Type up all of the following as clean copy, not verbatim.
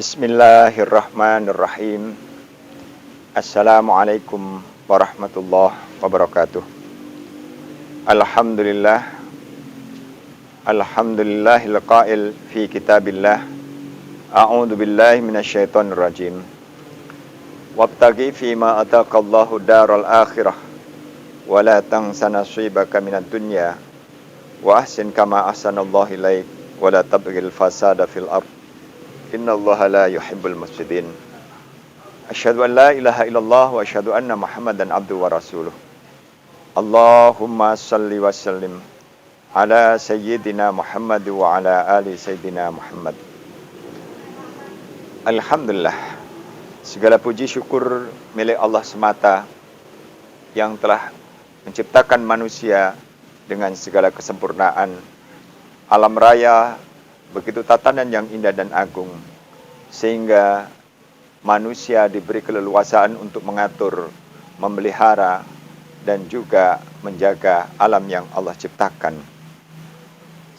Bismillahirrahmanirrahim. Assalamualaikum warahmatullahi wabarakatuh. Alhamdulillah. Alhamdulillahil qail fi kitabillah. A'udzu billahi minasyaitonir rajim. Wabtaghi fima ataqallahu daral akhirah wa la tansa nasibaka minad dunya wa ahsin kama ahsanallahu ilaik wa la tabghil fasada fil ardh. Innallaha la yuhibbul mufsidin. Asyhadu an la ilaha illallah wa asyhadu anna Muhammadan abduhu wa rasuluh. Allahumma salli wa sallim ala sayyidina Muhammad wa ala ali sayyidina Muhammad. Alhamdulillah, segala puji syukur milik Allah semata yang telah menciptakan manusia dengan segala kesempurnaan. Alam raya begitu tatanan yang indah dan agung, sehingga manusia diberi keleluasaan untuk mengatur, memelihara, dan juga menjaga alam yang Allah ciptakan.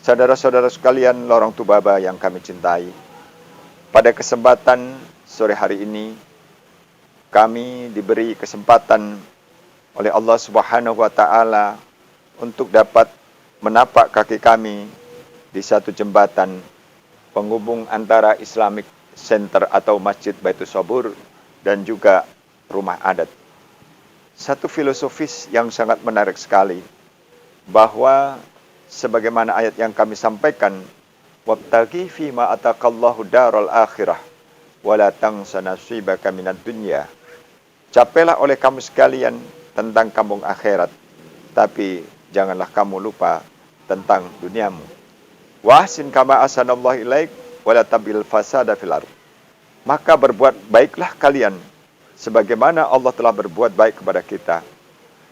Saudara-saudara sekalian, lorong Tubaba yang kami cintai, pada kesempatan sore hari ini, kami diberi kesempatan oleh Allah Subhanahu wa Ta'ala untuk dapat menapak kaki kami di satu jembatan penghubung antara Islamic Center atau Masjid Baitus Sabur dan juga rumah adat. Satu filosofis yang sangat menarik sekali, bahwa sebagaimana ayat yang kami sampaikan, wabtaghi fima ataqallahu daral akhirah wa la tansa nasibaka minad dunya. Capailah oleh kamu sekalian tentang kampung akhirat, tapi janganlah kamu lupa tentang duniamu. Wahsin kama ahsanallahu ilaik wa la tabil fasada fil ardh. Maka berbuat baiklah kalian sebagaimana Allah telah berbuat baik kepada kita,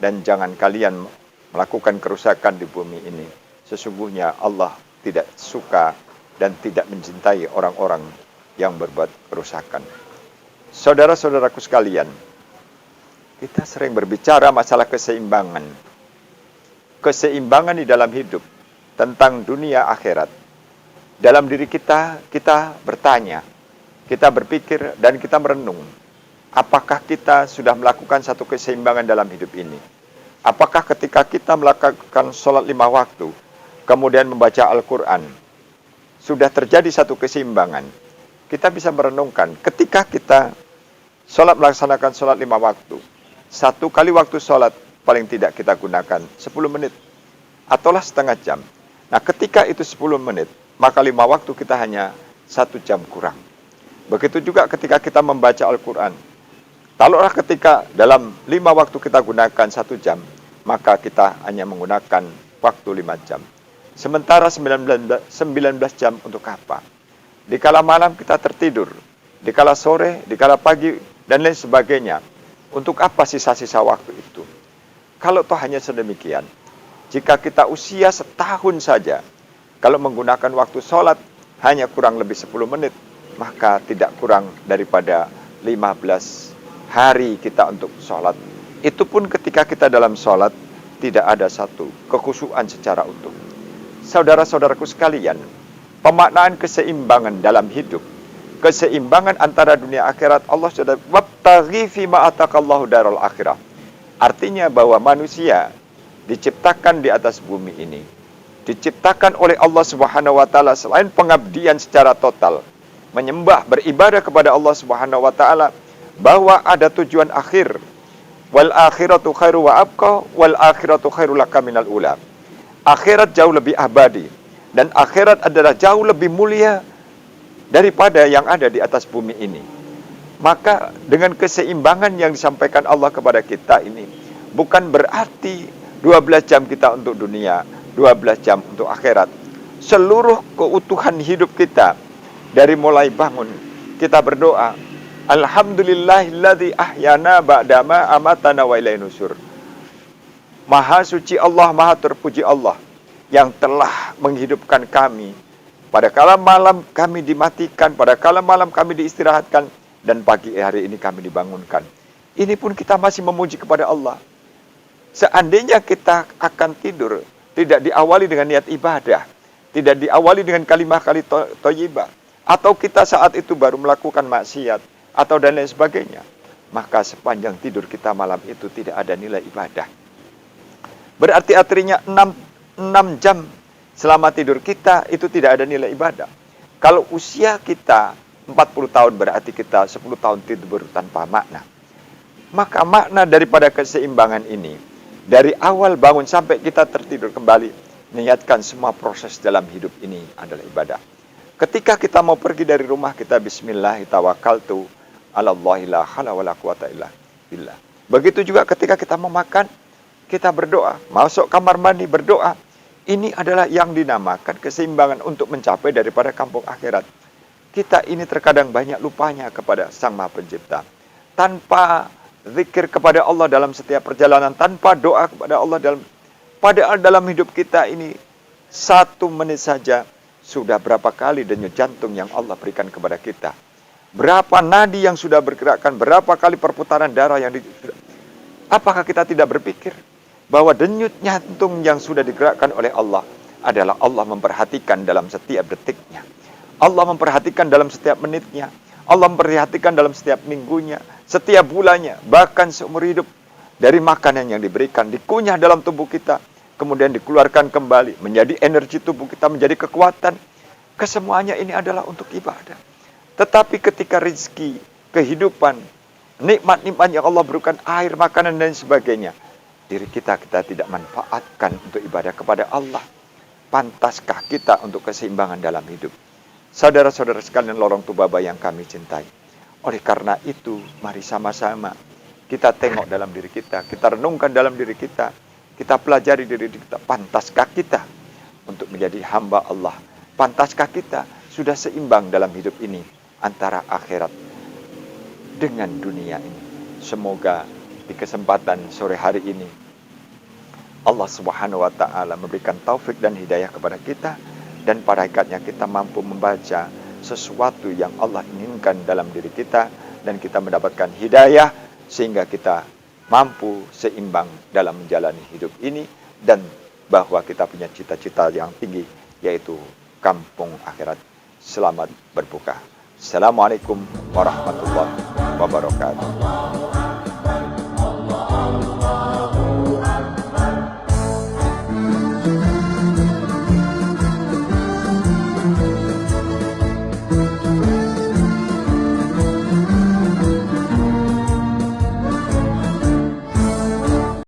dan jangan kalian melakukan kerusakan di bumi ini. Sesungguhnya Allah tidak suka dan tidak mencintai orang-orang yang berbuat kerusakan. Saudara-saudaraku sekalian, kita sering berbicara masalah keseimbangan. Keseimbangan di dalam hidup, tentang dunia akhirat. Dalam diri kita bertanya, kita berpikir, dan kita merenung. Apakah kita sudah melakukan satu keseimbangan dalam hidup ini? Apakah ketika kita melakukan sholat 5 waktu, kemudian membaca Al-Quran, sudah terjadi satu keseimbangan? Kita bisa merenungkan, ketika kita melaksanakan sholat 5 waktu, 1 kali waktu sholat paling tidak kita gunakan 10 menit, ataulah setengah jam. Nah, ketika itu 10 menit, maka 5 waktu kita hanya 1 jam kurang. Begitu juga ketika kita membaca Al-Quran. Taruhlah ketika dalam 5 waktu kita gunakan 1 jam, maka kita hanya menggunakan waktu 5 jam. Sementara 19 jam untuk apa? Dikala malam kita tertidur, dikala sore, dikala pagi, dan lain sebagainya. Untuk apa sisa-sisa waktu itu? Kalau toh hanya sedemikian, jika kita usia setahun saja, kalau menggunakan waktu sholat hanya kurang lebih 10 menit, maka tidak kurang daripada 15 hari kita untuk sholat. Itu pun ketika kita dalam sholat, tidak ada satu kekhusyuan secara utuh. Saudara-saudaraku sekalian, pemaknaan keseimbangan dalam hidup, keseimbangan antara dunia akhirat, Allah sudah wabtaghi fima ataqallahu daral akhirah. Artinya bahwa manusia diciptakan di atas bumi ini, diciptakan oleh Allah Subhanahu wa Ta'ala selain pengabdian secara total, menyembah, beribadah kepada Allah Subhanahu wa Ta'ala, bahwa ada tujuan akhir. Wal akhiratu khairu wa abqa wal akhiratu khairu laka minal ula. Akhirat jauh lebih abadi, dan akhirat adalah jauh lebih mulia daripada yang ada di atas bumi ini. Maka dengan keseimbangan yang disampaikan Allah kepada kita ini, bukan berarti 12 jam kita untuk dunia, 12 jam untuk akhirat. Seluruh keutuhan hidup kita, dari mulai bangun, kita berdoa, Alhamdulillahilladzi ahyana ba'dama amatana wa ilaihi nusyur. Maha suci Allah, maha terpuji Allah, yang telah menghidupkan kami. Pada kala malam kami dimatikan, pada kala malam kami diistirahatkan, dan pagi hari ini kami dibangunkan. Ini pun kita masih memuji kepada Allah. Seandainya kita akan tidur, tidak diawali dengan niat ibadah, tidak diawali dengan kalimah thayyibah, atau kita saat itu baru melakukan maksiat, atau dan lain sebagainya, maka sepanjang tidur kita malam itu tidak ada nilai ibadah. Berarti artinya 6 jam selama tidur kita itu tidak ada nilai ibadah. Kalau usia kita 40 tahun berarti kita 10 tahun tidur tanpa makna. Maka makna daripada keseimbangan ini, dari awal bangun sampai kita tertidur kembali, niatkan semua proses dalam hidup ini adalah ibadah. Ketika kita mau pergi dari rumah, kita bismillah tawakkaltu 'alallahi la haula wala quwata illa billah. Begitu juga ketika kita mau makan, kita berdoa. Masuk kamar mandi berdoa. Ini adalah yang dinamakan keseimbangan untuk mencapai daripada kampung akhirat. Kita ini terkadang banyak lupanya kepada Sang Maha Pencipta. Tanpa zikir kepada Allah dalam setiap perjalanan, tanpa doa kepada Allah padahal dalam hidup kita ini 1 menit saja sudah berapa kali denyut jantung yang Allah berikan kepada kita. Berapa nadi yang sudah bergerakkan, berapa kali perputaran darah yang apakah kita tidak berpikir bahwa denyut jantung yang sudah digerakkan oleh Allah adalah Allah memperhatikan dalam setiap detiknya. Allah memperhatikan dalam setiap menitnya. Allah memperhatikan dalam setiap minggunya, setiap bulannya, bahkan seumur hidup. Dari makanan yang diberikan, dikunyah dalam tubuh kita, kemudian dikeluarkan kembali, menjadi energi tubuh kita, menjadi kekuatan. Kesemuanya ini adalah untuk ibadah. Tetapi ketika rezeki, kehidupan, nikmat-nikmat yang Allah berikan, air, makanan, dan sebagainya, diri kita tidak manfaatkan untuk ibadah kepada Allah. Pantaskah kita untuk keseimbangan dalam hidup? Saudara-saudara sekalian lorong Tubaba yang kami cintai. Oleh karena itu, mari sama-sama kita tengok dalam diri kita renungkan dalam diri kita pelajari diri kita. Pantaskah kita untuk menjadi hamba Allah? Pantaskah kita sudah seimbang dalam hidup ini antara akhirat dengan dunia ini? Semoga di kesempatan sore hari ini Allah Subhanahu wa taala memberikan taufik dan hidayah kepada kita, dan pada hakikatnya kita mampu membaca sesuatu yang Allah inginkan dalam diri kita, dan kita mendapatkan hidayah sehingga kita mampu seimbang dalam menjalani hidup ini, dan bahwa kita punya cita-cita yang tinggi, yaitu kampung akhirat. Selamat berbuka. Assalamualaikum warahmatullahi wabarakatuh.